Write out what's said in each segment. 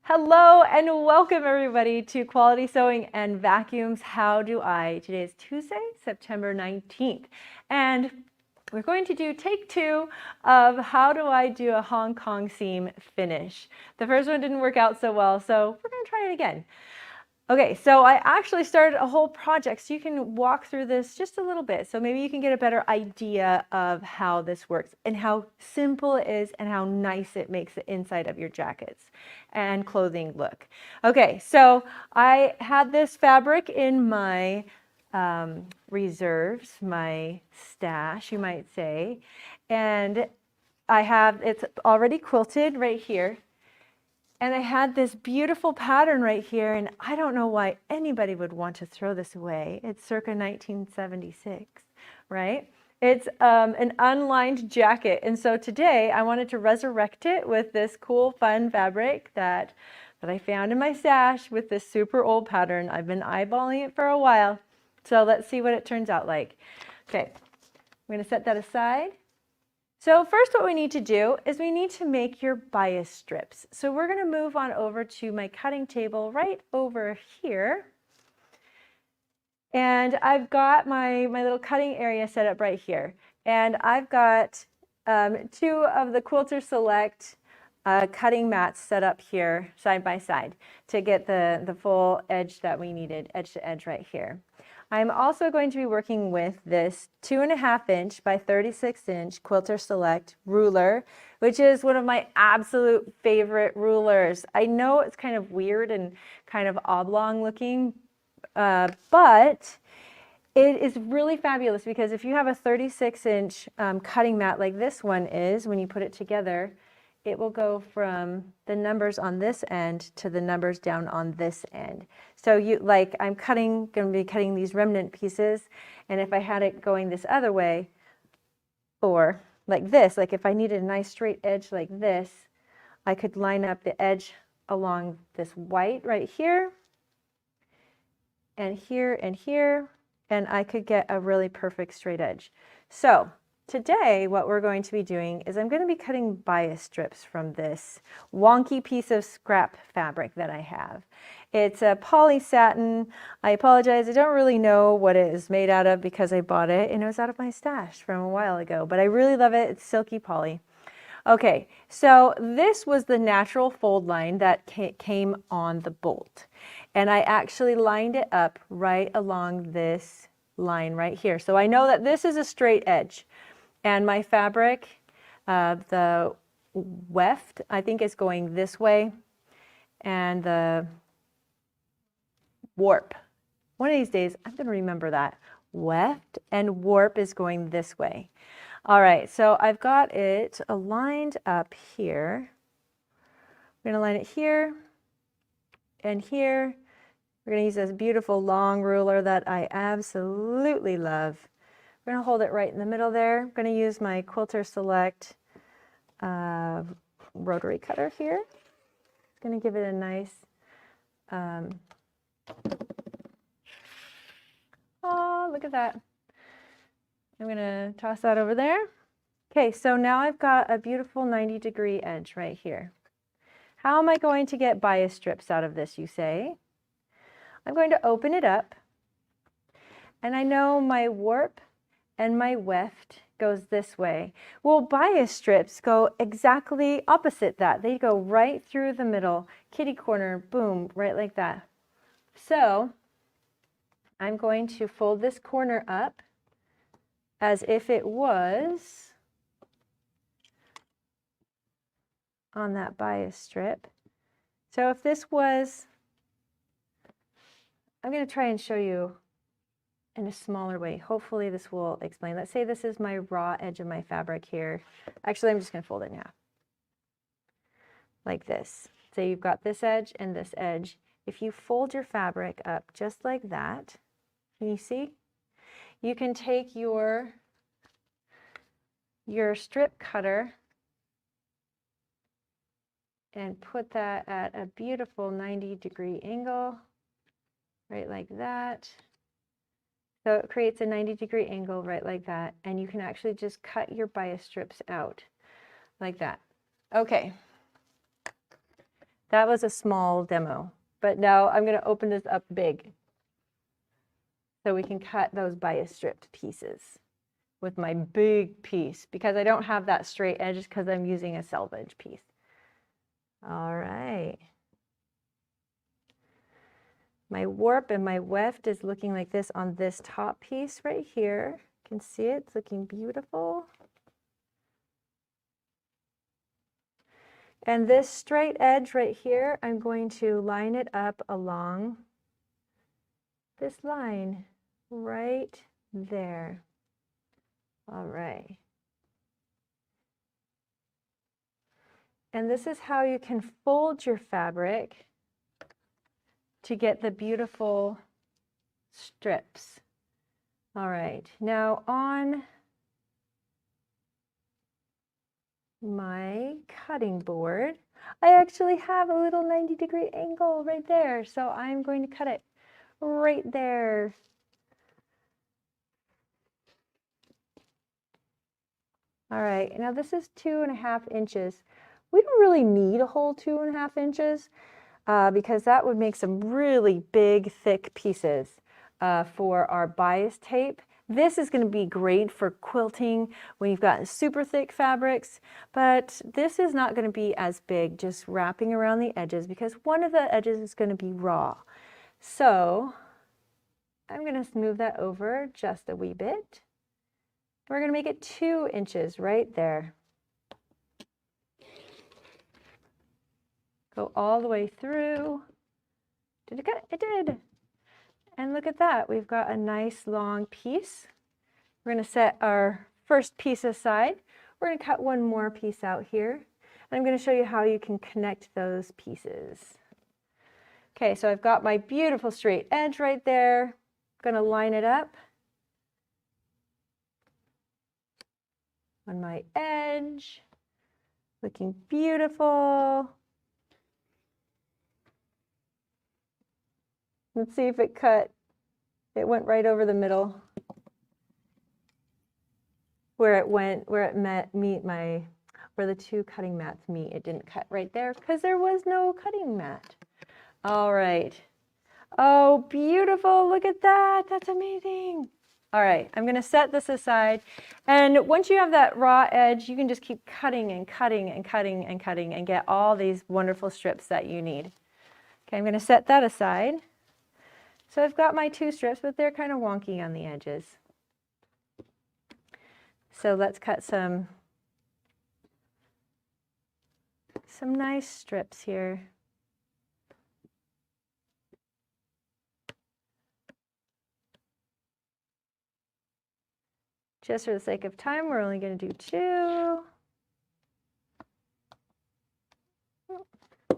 Hello and welcome everybody to Quality Sewing and Vacuums. How do I? Today is Tuesday, September 19th, and we're going to do take two of how do I do a Hong Kong seam finish. The first one didn't work out so well, so we're going to try it again. Okay, so I actually started a whole project, so you can walk through this just a little bit. So maybe you can get a better idea of how this works and how simple it is and how nice it makes the inside of your jackets and clothing look. Okay, so I had this fabric in my reserves, my stash, you might say, and it's already quilted right here. And I had this beautiful pattern right here, and I don't know why anybody would want to throw this away. It's circa 1976, right? It's an unlined jacket, and so today I wanted to resurrect it with this cool, fun fabric that I found in my stash with this super old pattern. I've been eyeballing it for a while, so let's see what it turns out like. Okay, I'm going to set that aside. So first what we need to do is we need to make your bias strips. So we're going to move on over to my cutting table right over here. And I've got my little cutting area set up right here. And I've got two of the Quilter Select cutting mats set up here side by side to get the full edge that we needed, edge to edge right here. I'm also going to be working with this 2.5 inch by 36 inch Quilter Select ruler, which is one of my absolute favorite rulers. I know it's kind of weird and kind of oblong looking, but it is really fabulous because if you have a 36 inch cutting mat like this one is, when you put it together, it will go from the numbers on this end to the numbers down on this end. So I'm going to be cutting these remnant pieces, and if I had it going this other way, or like this, like if I needed a nice straight edge like this, I could line up the edge along this white right here, and here, and I could get a really perfect straight edge. So today, what we're going to be doing is I'm going to be cutting bias strips from this wonky piece of scrap fabric that I have. It's a poly satin. I apologize, I don't really know what it is made out of because I bought it and it was out of my stash from a while ago, but I really love it. It's silky poly. Okay, so this was the natural fold line that came on the bolt. And I actually lined it up right along this line right here. So I know that this is a straight edge. And my fabric, the weft, I think is going this way, and the warp. One of these days, I'm going to remember that. Weft and warp is going this way. All right, so I've got it aligned up here. We're going to line it here and here. We're going to use this beautiful long ruler that I absolutely love. We're going to hold it right in the middle there. I'm going to use my Quilter Select rotary cutter here. It's going to give it a nice, oh, look at that. I'm going to toss that over there. Okay, so now I've got a beautiful 90-degree edge right here. How am I going to get bias strips out of this, you say? I'm going to open it up, and I know my warp and my weft goes this way. Well, bias strips go exactly opposite that. They go right through the middle, kitty corner, boom, right like that. So I'm going to fold this corner up as if it was on that bias strip. So if this was, I'm going to try and show you in a smaller way. Hopefully this will explain. Let's say this is my raw edge of my fabric here. Actually, I'm just going to fold it in half. Like this. So you've got this edge and this edge. If you fold your fabric up just like that, can you see? You can take your strip cutter and put that at a beautiful 90-degree angle, right like that. So it creates a 90-degree angle right like that, and you can actually just cut your bias strips out like that. Okay. That was a small demo, but now I'm going to open this up big so we can cut those bias stripped pieces with my big piece, because I don't have that straight edge because I'm using a selvage piece. All right. My warp and my weft is looking like this on this top piece right here. You can see it, it's looking beautiful. And this straight edge right here, I'm going to line it up along this line right there. All right. And this is how you can fold your fabric to get the beautiful strips. All right, now on my cutting board, I actually have a little 90-degree angle right there, so I'm going to cut it right there. All right, now this is 2.5 inches. We don't really need a whole 2.5 inches because that would make some really big, thick pieces for our bias tape. This is going to be great for quilting when you've got super thick fabrics, but this is not going to be as big, just wrapping around the edges, because one of the edges is going to be raw. So I'm going to smooth that over just a wee bit. We're going to make it 2 inches right there. Go all the way through. Did it cut? It did. And look at that. We've got a nice long piece. We're going to set our first piece aside. We're going to cut one more piece out here. And I'm going to show you how you can connect those pieces. Okay, so I've got my beautiful straight edge right there. I'm going to line it up on my edge. Looking beautiful. Let's see if it cut. It went right over the middle. Where the two cutting mats meet, it didn't cut right there because there was no cutting mat. All right. Oh, beautiful. Look at that. That's amazing. All right, I'm going to set this aside. And once you have that raw edge, you can just keep cutting and cutting and cutting and cutting and get all these wonderful strips that you need. Okay, I'm going to set that aside. So I've got my 2 strips, but they're kind of wonky on the edges. So let's cut some nice strips here. Just for the sake of time, we're only going to do 2. There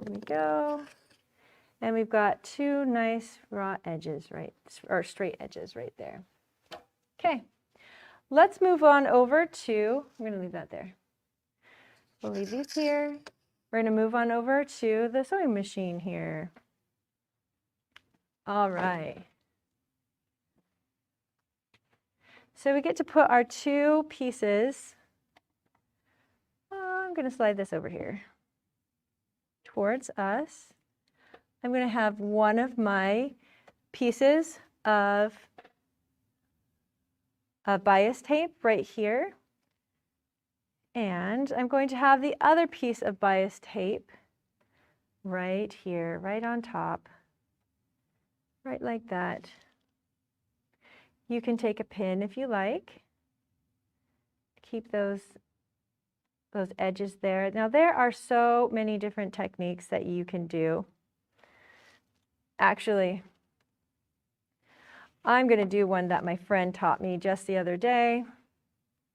we go. And we've got 2 nice raw edges, right, or straight edges right there. Okay, let's move on over to, I'm going to leave that there. We'll leave these here. We're going to move on over to the sewing machine here. All right. So we get to put our 2 pieces. I'm going to slide this over here towards us. I'm going to have one of my pieces of bias tape right here. And I'm going to have the other piece of bias tape right here, right on top, right like that. You can take a pin if you like. Keep those edges there. Now there are so many different techniques that you can do. Actually, I'm going to do one that my friend taught me just the other day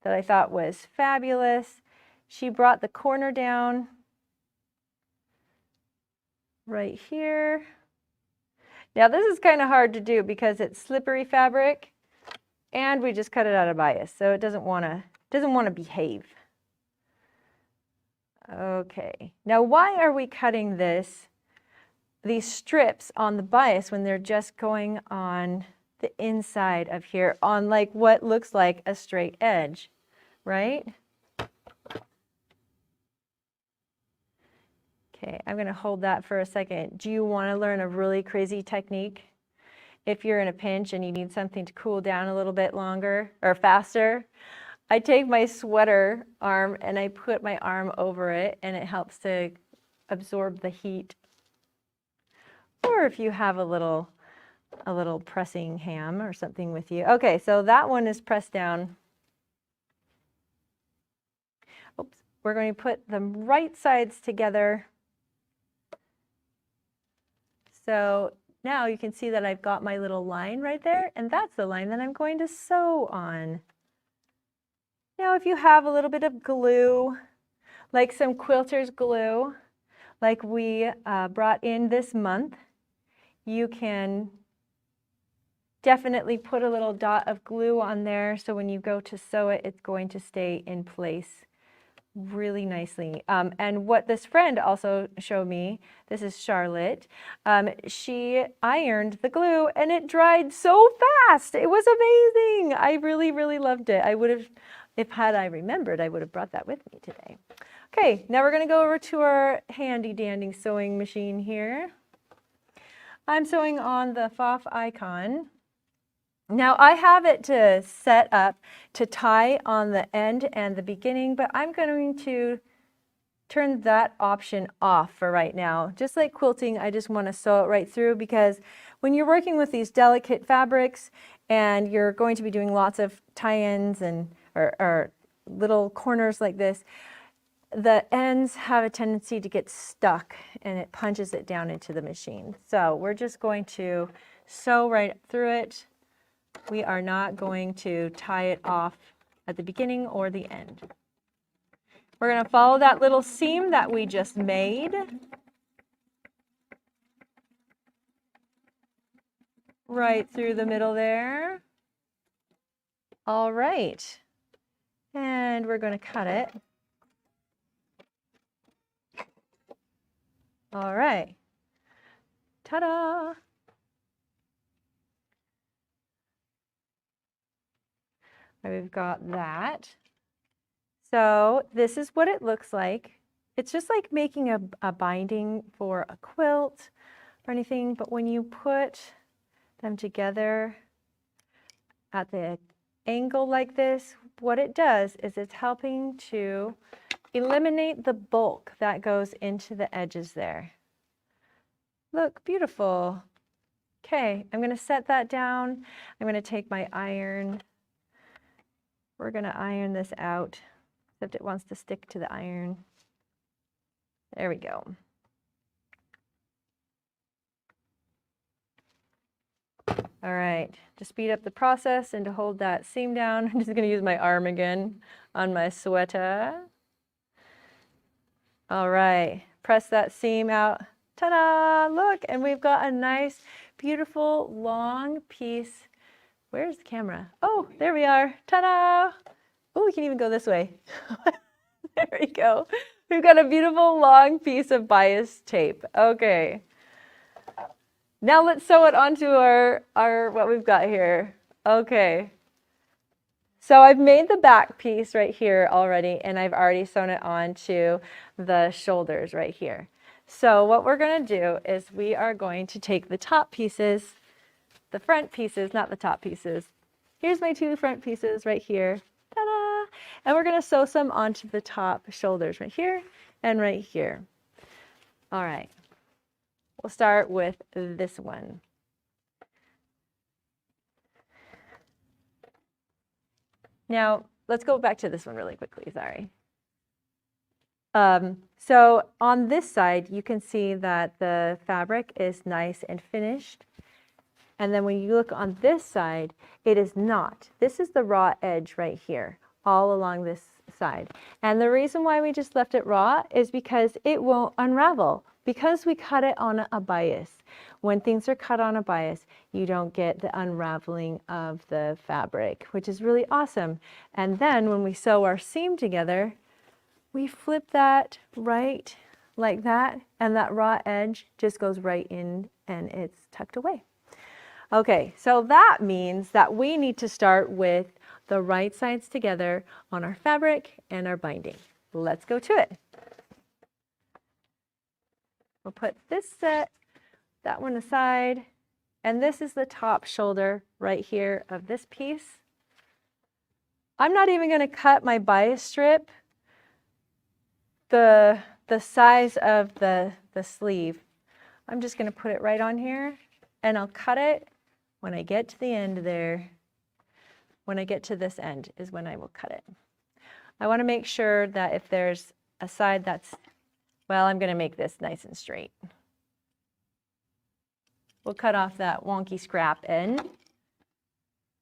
that I thought was fabulous. She brought the corner down right here. Now this is kind of hard to do because it's slippery fabric and we just cut it out of bias, so it doesn't want to behave. Okay, now why are we cutting these strips on the bias when they're just going on the inside of here on like what looks like a straight edge, right? Okay, I'm going to hold that for a second. Do you want to learn a really crazy technique? If you're in a pinch and you need something to cool down a little bit longer or faster, I take my sweater arm and I put my arm over it, and it helps to absorb the heat. Or if you have a little pressing ham or something with you. Okay, so that one is pressed down. Oops, we're going to put the right sides together. So now you can see that I've got my little line right there, and that's the line that I'm going to sew on. Now if you have a little bit of glue, like some quilter's glue, like we brought in this month, you can definitely put a little dot of glue on there, so when you go to sew it, it's going to stay in place really nicely. And what this friend also showed me, this is Charlotte, she ironed the glue and it dried so fast. It was amazing. I really, really loved it. I would have, if had I remembered, I would have brought that with me today. Okay, now we're going to go over to our handy dandy sewing machine here. I'm sewing on the FOF icon. Now I have it to set up to tie on the end and the beginning, but I'm going to turn that option off for right now. Just like quilting, I just want to sew it right through, because when you're working with these delicate fabrics and you're going to be doing lots of tie-ins and or little corners like this, the ends have a tendency to get stuck and it punches it down into the machine. So we're just going to sew right through it. We are not going to tie it off at the beginning or the end. We're going to follow that little seam that we just made. Right through the middle there. All right. And we're going to cut it. All right. Ta-da! We've got that. So this is what it looks like. It's just like making a binding for a quilt or anything, but when you put them together at the angle like this, what it does is it's helping to eliminate the bulk that goes into the edges there. Look, beautiful. Okay, I'm going to set that down. I'm going to take my iron. We're going to iron this out, except it wants to stick to the iron. There we go. All right, to speed up the process and to hold that seam down, I'm just going to use my arm again on my sweater. All right, press that seam out. Ta-da! Look, and we've got a nice, beautiful, long piece. Where's the camera? Oh, there we are. Ta-da! Oh, we can even go this way. There we go. We've got a beautiful, long piece of bias tape. Okay. Now let's sew it onto our what we've got here. Okay. So I've made the back piece right here already, and I've already sewn it onto the shoulders right here. So what we're going to do is we are going to take the top pieces, the front pieces, not the top pieces. Here's my two front pieces right here. Ta-da! And we're going to sew some onto the top shoulders right here and right here. All right. We'll start with this one. Now, let's go back to this one really quickly, sorry. So on this side, you can see that the fabric is nice and finished. And then when you look on this side, it is not. This is the raw edge right here, all along this side. And the reason why we just left it raw is because it won't unravel, because we cut it on a bias. When things are cut on a bias, you don't get the unraveling of the fabric, which is really awesome. And then when we sew our seam together, we flip that right like that, and that raw edge just goes right in and it's tucked away. Okay, so that means that we need to start with the right sides together on our fabric and our binding. Let's go to it. We'll put this set, that one aside, and this is the top shoulder right here of this piece. I'm not even going to cut my bias strip the size of the sleeve. I'm just going to put it right on here, and I'll cut it when I get to the end there. When I get to this end is when I will cut it. I want to make sure that if there's a side that's, well, I'm going to make this nice and straight. We'll cut off that wonky scrap end.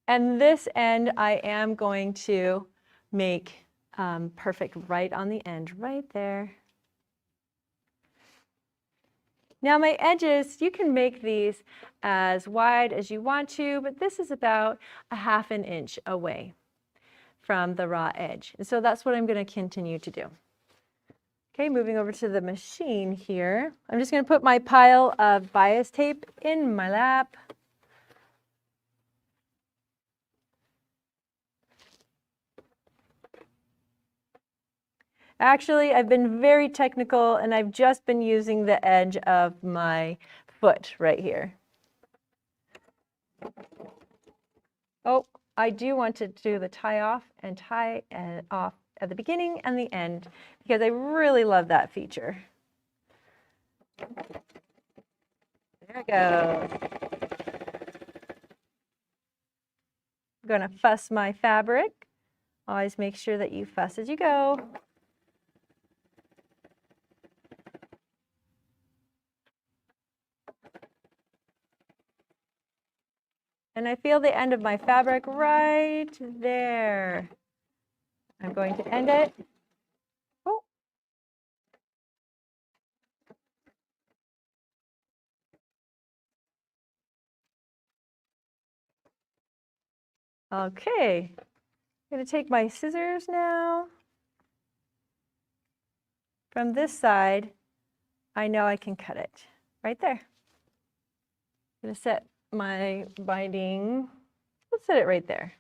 And this end I am going to make perfect right on the end, right there. Now my edges, you can make these as wide as you want to, but this is about a ½ inch away from the raw edge. And so that's what I'm going to continue to do. Okay, moving over to the machine here. I'm just going to put my pile of bias tape in my lap. Actually, I've been very technical and I've just been using the edge of my foot right here. Oh, I do want to do the tie off and tie off at the beginning and the end because I really love that feature. There it goes. I'm going to fuss my fabric. Always make sure that you fuss as you go. And I feel the end of my fabric right there. I'm going to end it. Oh. Okay, I'm going to take my scissors now. From this side, I know I can cut it right there. I'm going to set my binding, let's set it right there.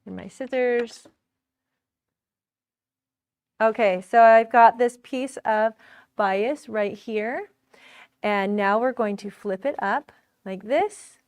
And my scissors. Okay, so I've got this piece of bias right here. And now we're going to flip it up like this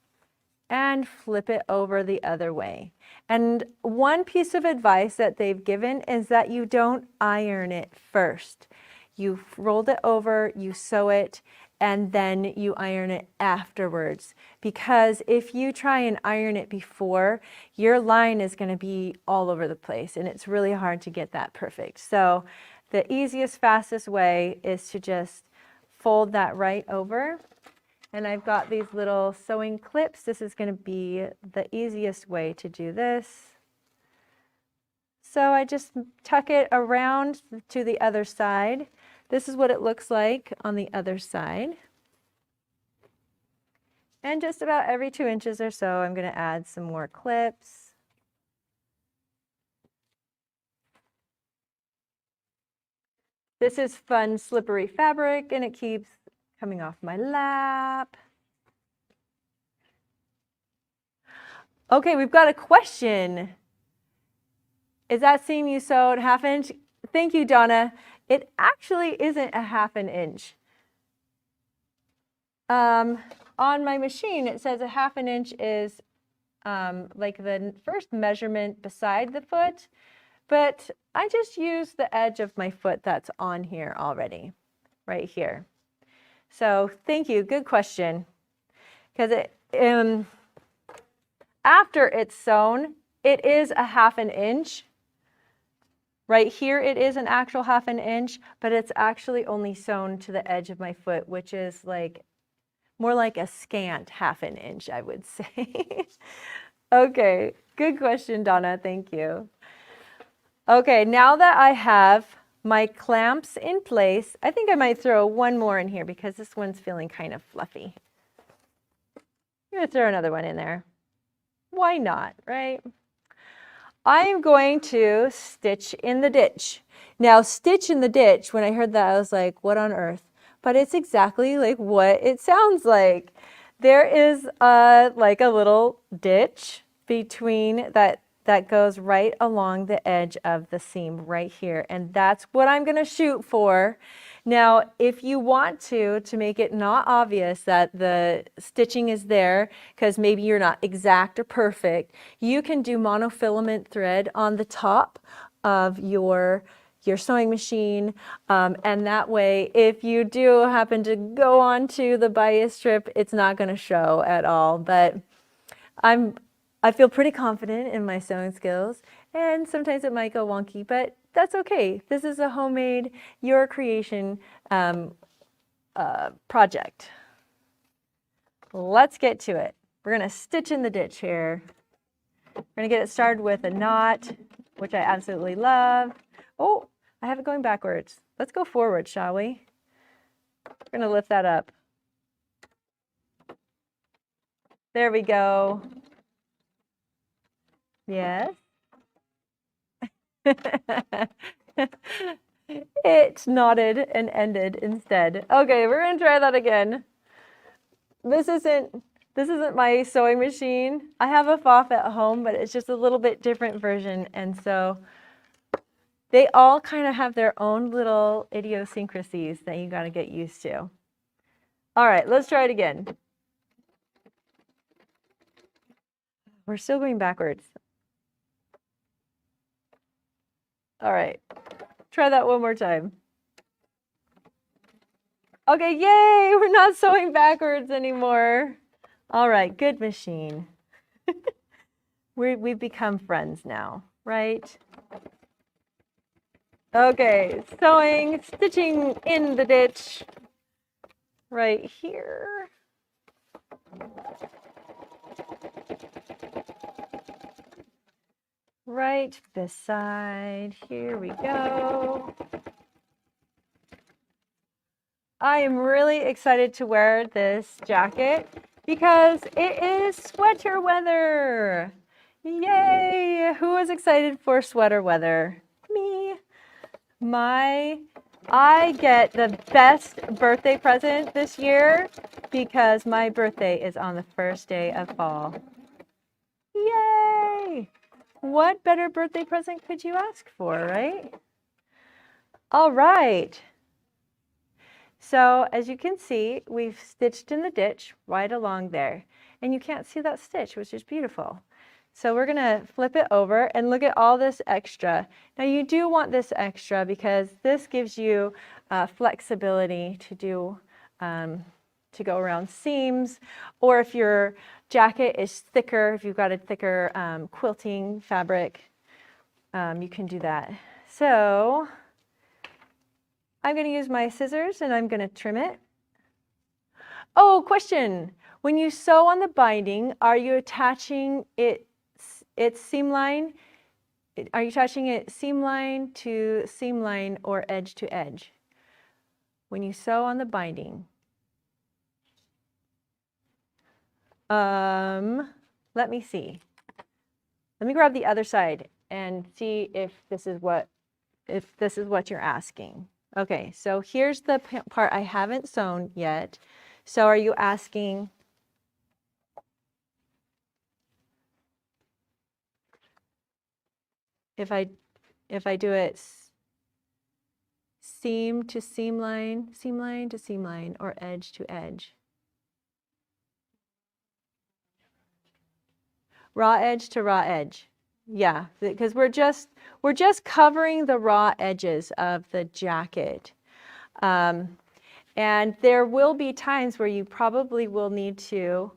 and flip it over the other way. And one piece of advice that they've given is that you don't iron it first. You rolled it over, you sew it, and then you iron it afterwards. Because if you try and iron it before, your line is going to be all over the place and it's really hard to get that perfect. So the easiest, fastest way is to just fold that right over. And I've got these little sewing clips. This is going to be the easiest way to do this. So I just tuck it around to the other side. This is what it looks like on the other side. And just about every 2 inches or so, I'm going to add some more clips. This is fun, slippery fabric, and it keeps coming off my lap. Okay, we've got a question. Is that seam you sewed ½ inch? Thank you, Donna. It actually isn't a ½ inch. On my machine, it says a ½ inch is like the first measurement beside the foot, but I just use the edge of my foot that's on here already, right here. So thank you, good question. Because after it's sewn, it is a ½ inch. Right here it is an actual ½ inch, but it's actually only sewn to the edge of my foot, which is like more like a scant ½ inch, I would say. Okay, good question, Donna, thank you. Okay, now that I have my clamps in place, I think I might throw one more in here because this one's feeling kind of fluffy. I'm gonna throw another one in there. Why not, right? I'm going to stitch in the ditch. Now, stitch in the ditch, when I heard that, I was like, what on earth? But it's exactly like what it sounds like. There is like a little ditch between that goes right along the edge of the seam right here. And that's what I'm going to shoot for. Now, if you want to make it not obvious that the stitching is there, because maybe you're not exact or perfect, you can do monofilament thread on the top of your sewing machine, and that way, if you do happen to go onto the bias strip, it's not going to show at all. But I feel pretty confident in my sewing skills, and sometimes it might go wonky, but that's okay. This is a homemade, your creation project. Let's get to it. We're going to stitch in the ditch here. We're going to get it started with a knot, which I absolutely love. Oh, I have it going backwards. Let's go forward, shall we? We're going to lift that up. There we go. Yes. It knotted and ended instead. Okay, we're gonna try that again. This isn't my sewing machine. I have a Foff at home, but it's just a little bit different version, and so they all kind of have their own little idiosyncrasies that you gotta get used to. All right, let's try it again. We're still going backwards. All right, try that one more time. Okay, yay, we're not sewing backwards anymore. All right, good machine. We've become friends now, right? Okay, sewing, stitching in the ditch right here. Right beside, here we go. I am really excited to wear this jacket because it is sweater weather. Yay! Who is excited for sweater weather? Me. I get the best birthday present this year because my birthday is on the first day of fall. Yay! What better birthday present could you ask for, right? All right. So as you can see, we've stitched in the ditch right along there. And you can't see that stitch, which is beautiful. So we're going to flip it over and look at all this extra. Now you do want this extra because this gives you flexibility to do to go around seams, or if your jacket is thicker, if you've got a thicker quilting fabric, you can do that. So I'm going to use my scissors and I'm going to trim it. Oh, question. When you sew on the binding, are you attaching its seam line? Are you attaching it seam line to seam line or edge to edge? When you sew on the binding. Let me see. Let me grab the other side and see if this is what you're asking. Okay, so here's the part I haven't sewn yet. So are you asking if I do it seam to seam line to seam line, or edge to edge? Raw edge to raw edge. Yeah, because we're just covering the raw edges of the jacket. And there will be times where you probably will need to,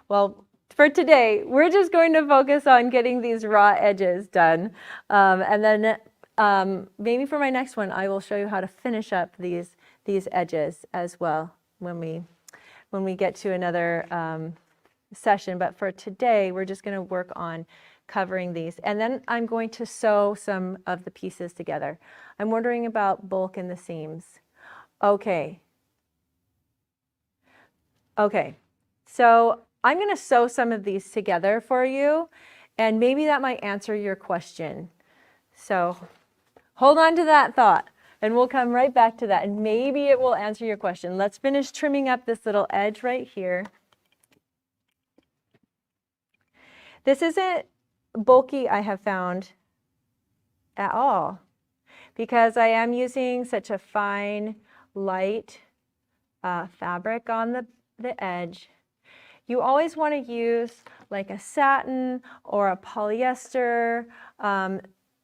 well, for today, we're just going to focus on getting these raw edges done. And then maybe for my next one, I will show you how to finish up these edges as well when we get to another session. But for today, we're just going to work on covering these. And then I'm going to sew some of the pieces together. I'm wondering about bulk in the seams. Okay. Okay. So I'm going to sew some of these together for you, and maybe that might answer your question. So hold on to that thought, and we'll come right back to that, and maybe it will answer your question. Let's finish trimming up this little edge right here. This isn't bulky, I have found, at all. because I am using such a fine, light fabric on the edge. You always want to use like a satin or a polyester,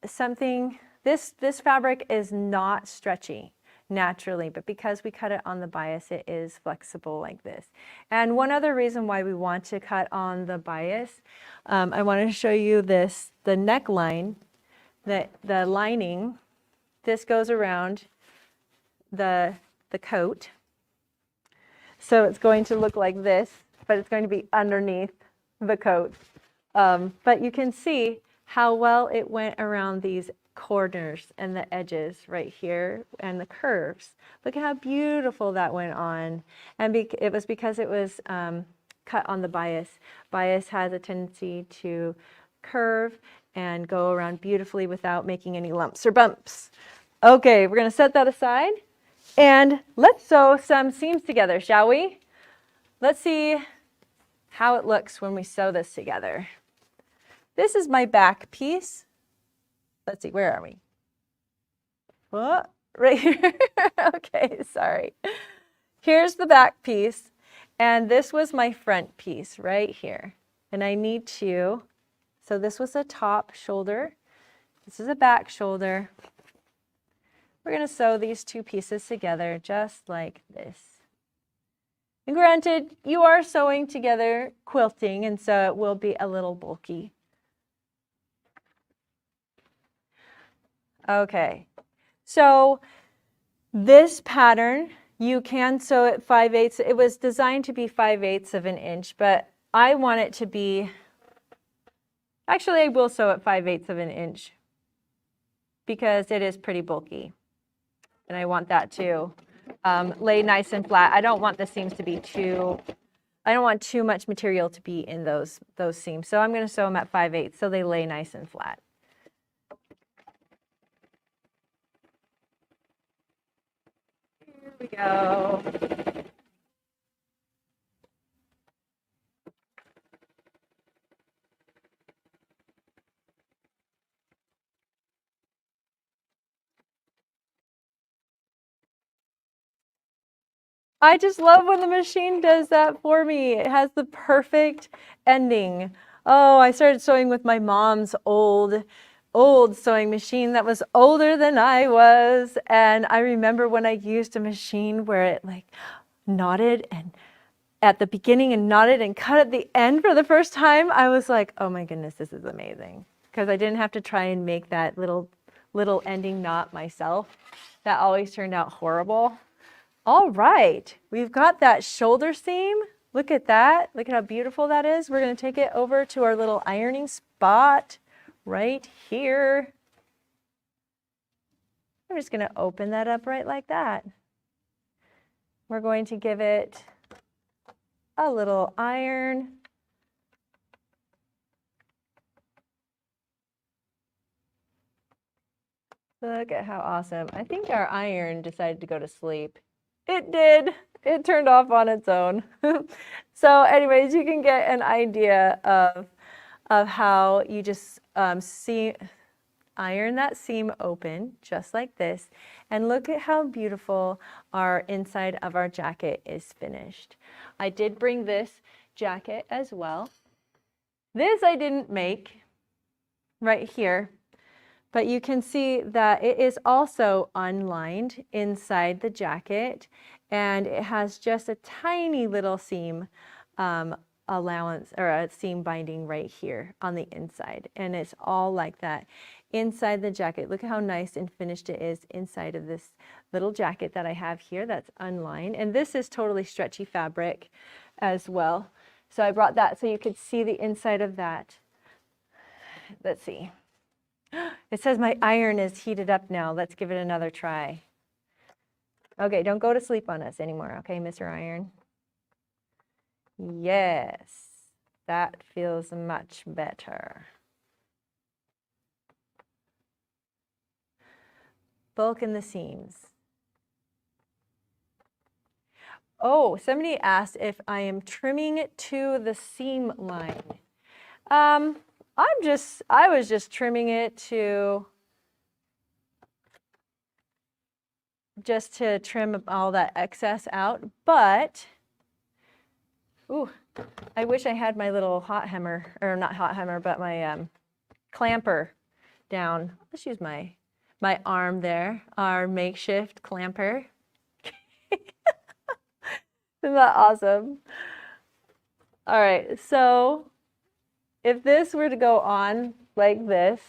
something. This fabric is not stretchy naturally, but because we cut it on the bias, it is flexible like this. And one other reason why we want to cut on the bias, I wanted to show you this, the neckline, the lining. This goes around the coat. So it's going to look like this, but it's going to be underneath the coat. But you can see how well it went around these corners and the edges right here and the curves. Look at how beautiful that went on. And it was because it was cut on the bias. Bias has a tendency to curve and go around beautifully without making any lumps or bumps. Okay, we're going to set that aside and let's sew some seams together, shall we? Let's see how it looks when we sew this together. This is my back piece. Let's see, where are we? Oh, right here. Okay, sorry. Here's the back piece, and this was my front piece right here. And I need to, so this was a top shoulder. This is a back shoulder. We're going to sew these two pieces together just like this. And granted, you are sewing together quilting, and so it will be a little bulky. Okay, so this pattern, you can sew it 5/8. It was designed to be 5/8 of an inch, but I want it to be, actually I will sew it 5/8 of an inch because it is pretty bulky. And I want that to lay nice and flat. I don't want the seams to be I don't want too much material to be in those seams. So I'm going to sew them at 5/8 so they lay nice and flat. Here we go. I just love when the machine does that for me. It has the perfect ending. Oh, I started sewing with my mom's old sewing machine that was older than I was. And I remember when I used a machine where it like knotted and at the beginning and knotted and cut at the end for the first time. I was like, oh my goodness, this is amazing. Because I didn't have to try and make that little ending knot myself. That always turned out horrible. All right, we've got that shoulder seam. Look at that. Look at how beautiful that is. We're going to take it over to our little ironing spot right here. I'm just going to open that up right like that. We're going to give it a little iron. Look at how awesome. I think our iron decided to go to sleep. It did. It turned off on its own. So anyways, you can get an idea of how you just iron that seam open just like this. And look at how beautiful our inside of our jacket is finished. I did bring this jacket as well. This I didn't make right here. But you can see that it is also unlined inside the jacket, and it has just a tiny little seam allowance or a seam binding right here on the inside, and it's all like that inside the jacket. Look at how nice and finished it is inside of this little jacket that I have here that's unlined, and this is totally stretchy fabric as well. So I brought that so you could see the inside of that. Let's see. It says my iron is heated up now. Let's give it another try. Okay, don't go to sleep on us anymore, okay, Mr. Iron? Yes, that feels much better. Bulk in the seams. Oh, somebody asked if I am trimming it to the seam line. I was just trimming it to just to trim all that excess out, but, ooh, I wish I had my little hot hammer, or not hot hammer, but my clamper down. Let's use my arm there, our makeshift clamper. Isn't that awesome? All right, so if this were to go on like this,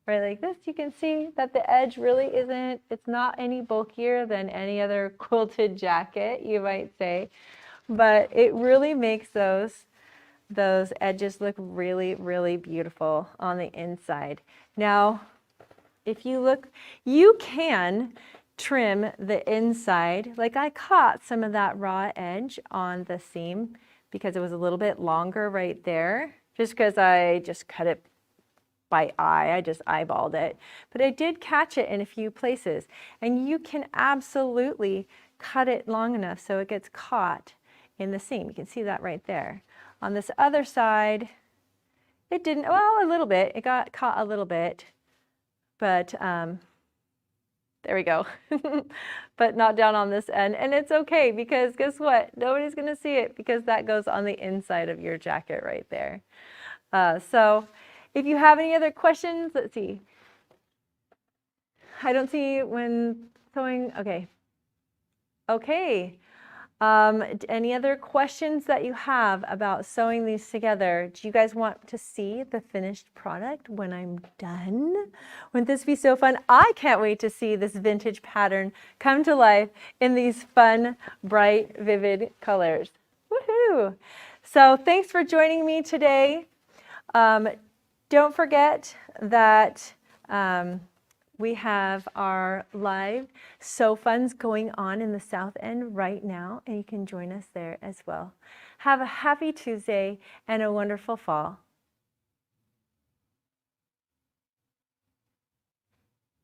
right, like this, you can see that the edge really isn't, it's not any bulkier than any other quilted jacket, you might say, but it really makes those edges look really, really beautiful on the inside. Now, if you look, you can trim the inside. Like I caught some of that raw edge on the seam because it was a little bit longer right there, just because I just cut it by eye. I just eyeballed it. But I did catch it in a few places. And you can absolutely cut it long enough so it gets caught in the seam. You can see that right there. On this other side, it didn't, well, a little bit. It got caught a little bit. But there we go. But not down on this end. And it's okay because guess what? Nobody's going to see it because that goes on the inside of your jacket right there. So if you have any other questions, let's see. I don't see when sewing. Okay. Okay. Any other questions that you have about sewing these together? Do you guys want to see the finished product when I'm done? Wouldn't this be so fun? I can't wait to see this vintage pattern come to life in these fun, bright, vivid colors. Woohoo! So thanks for joining me today. Don't forget that we have our live sew funds going on in the South End right now, and you can join us there as well. Have a happy Tuesday and a wonderful fall.